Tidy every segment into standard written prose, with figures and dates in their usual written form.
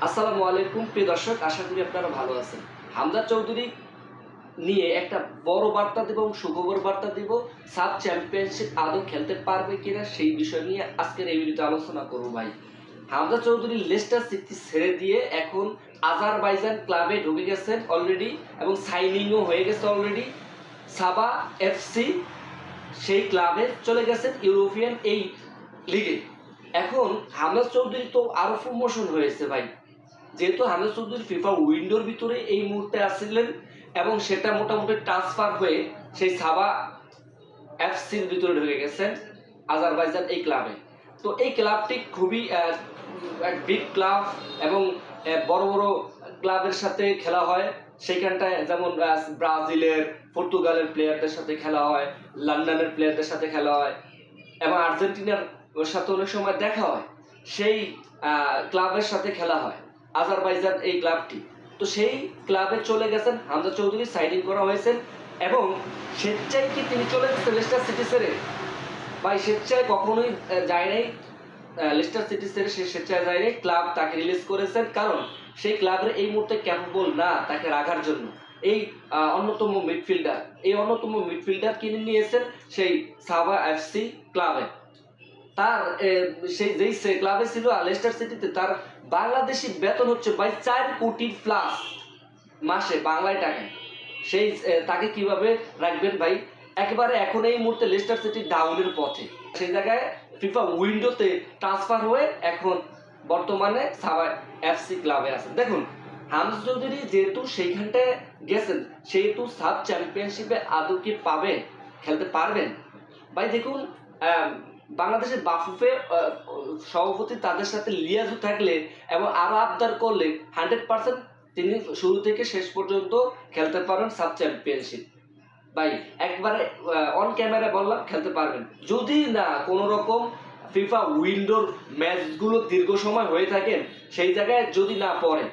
আসসালামু আলাইকুম প্রিয় দর্শক, আশা করি আপনারা ভালো আছেন। হামজা চৌধুরী নিয়ে একটা বড় বার্তা দেব এবং সুখবর বার্তা দিব। সাব চ্যাম্পিয়নশিপ আদৌ খেলতে পারবে কিনা সেই বিষয় নিয়ে আজকের এই ভিডিওতে আলোচনা করব ভাই। হামজা চৌধুরী লেস্টার সিটি ছেড়ে দিয়ে এখন আজারবাইজান ক্লাবে ঢুকে গেছেন অলরেডি এবং সাইনিংও হয়ে গেছে অলরেডি। সাবা এফসি সেই ক্লাবে চলে গেছেন ইউরোপিয়ান এই লিগে। এখন হামজা চৌধুরী তো আরো প্রমোশন হয়েছে ভাই, যেহেতু হামজা চৌধুরী ফিফা উইন্ডোর ভিতরে এই মুহূর্তে আসছিলেন এবং সেটা মোটামুটি ট্রান্সফার হয়ে সেই সাবা এফসির ভিতরে ঢুকে গেছেন আজারবাইজান এই ক্লাবে। তো এই ক্লাবটি খুবই বিগ ক্লাব এবং বড় বড় ক্লাবের সাথে খেলা হয়। সেইখানটায় যেমন ব্রাজিলের, পর্তুগালের প্লেয়ারদের সাথে খেলা হয়, লন্ডনের প্লেয়ারদের সাথে খেলা হয় এবং আর্জেন্টিনার সাথে অনেক সময় দেখা হয়। সেই ক্লাবের সাথে খেলা হয় আজারবাইজান এই ক্লাবটি। তো সেই ক্লাবে চলে গেছেন হামজা চৌধুরী, সাইনিং করা হয়েছে এবং স্বেচ্ছায় কি তিনি চলে গেছেন লেস্টার সিটি ছেড়ে? ভাই স্বেচ্ছায় কখনোই যায় নাই। লেস্টার সিটি ছেড়ে সে স্বেচ্ছায় যায় নাই, ক্লাব তাকে রিলিজ করেছেন কারণ সেই ক্লাবের এই মুহূর্তে ক্যাপেবল না তাকে রাখার জন্য। এই অন্যতম মিডফিল্ডার কিনে নিয়েছেন সেই সাবা এফসি ক্লাবে। তার যেই ক্লাবে ছিল লেস্টার সিটিতে, তার বাংলাদেশি বেতন হচ্ছে ভাই 4 কোটি প্লাস মাসে বাংলায় টাকায়। সেই তাকে কিভাবে রাখবেন ভাই? একেবারে এখন এই মুহূর্তে লেস্টার সিটি ডাউনের পথে, সেই জায়গায় ফিফা উইন্ডোতে ট্রান্সফার হয়ে এখন বর্তমানে সাবা এফসি ক্লাবে আছেন। দেখুন, হামজা চৌধুরী যেহেতু সেইখানটায় গেছেন সেহেতু সাব চ্যাম্পিয়নশিপে আদৌ কি পাবেন, খেলতে পারবেন? ভাই দেখুন, বাংলাদেশের বাফুফে সভাপতি তাদের সাথে লিয়াজু থাকলে এবং আরো আবদার করলে 100% তিনি শুরু থেকে শেষ পর্যন্ত খেলতে পারবেন সাব চ্যাম্পিয়নশিপ। ভাই একবারে অন ক্যামেরা বললাম, খেলতে পারবেন যদি না কোনো রকম ফিফা উইন্ডোর ম্যাচগুলো দীর্ঘ সময় হয়ে থাকেন, সেই জায়গায় যদি না পড়ে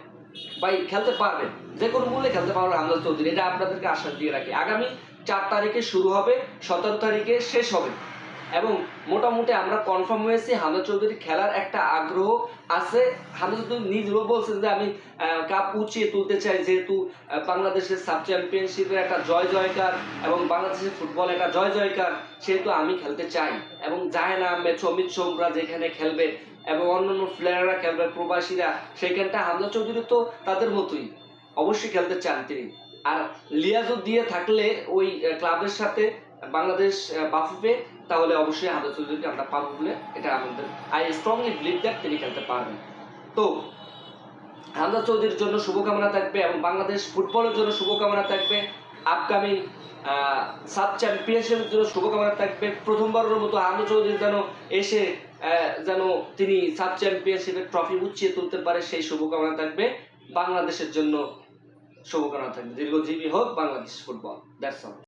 ভাই খেলতে পারবেন, যে কোনো মূল্যে খেলতে পারবেন হামজা চৌধুরী। এটা আপনাদেরকে আশ্বাস দিয়ে রাখি। আগামী 4 তারিখে শুরু হবে, 17 তারিখে শেষ হবে এবং মোটামুটি আমরা কনফার্ম হয়েছি হামজা চৌধুরী খেলার একটা আগ্রহ আছে। হামজা চৌধুরী নিজেও বলছেন যে আমি কাপ উঁচিয়ে তুলতে চাই, যেহেতু বাংলাদেশের সাব চ্যাম্পিয়নশিপের একটা জয় জয়কার এবং বাংলাদেশের ফুটবল একটা জয় জয়কার, সেহেতু আমি খেলতে চাই। এবং জাহেনা আহমেদ, অমিত সোমরা যেখানে খেলবে এবং অন্যান্য প্লেয়াররা খেলবে, প্রবাসীরা, সেইখানটা হামজা চৌধুরী তো তাদের মতোই অবশ্যই খেলতে চান তিনি। আর লিয়াজু দিয়ে থাকলে ওই ক্লাবের সাথে বাংলাদেশ বাফুফে, তাহলে অবশ্যই হামজা চৌধুরীকে আমরা পাবো বলে এটা আমাদের আই স্ট্রংলি বিলিভ দ্যাট তিনি খেলতে পারবেন। তো হামজা চৌধুরীর জন্য শুভকামনা থাকবে এবং বাংলাদেশ ফুটবলের জন্য শুভকামনা থাকবে। আপকামিং সাব চ্যাম্পিয়নশিপের জন্য শুভকামনা থাকবে। প্রথমবারের মতো হামজা চৌধুরী যেন এসে যেন তিনি সাব চ্যাম্পিয়নশিপের ট্রফি উঁচিয়ে তুলতে পারে, সেই শুভকামনা থাকবে। বাংলাদেশের জন্য শুভকামনা থাকবে। দীর্ঘজীবী হোক বাংলাদেশ ফুটবল। That's all.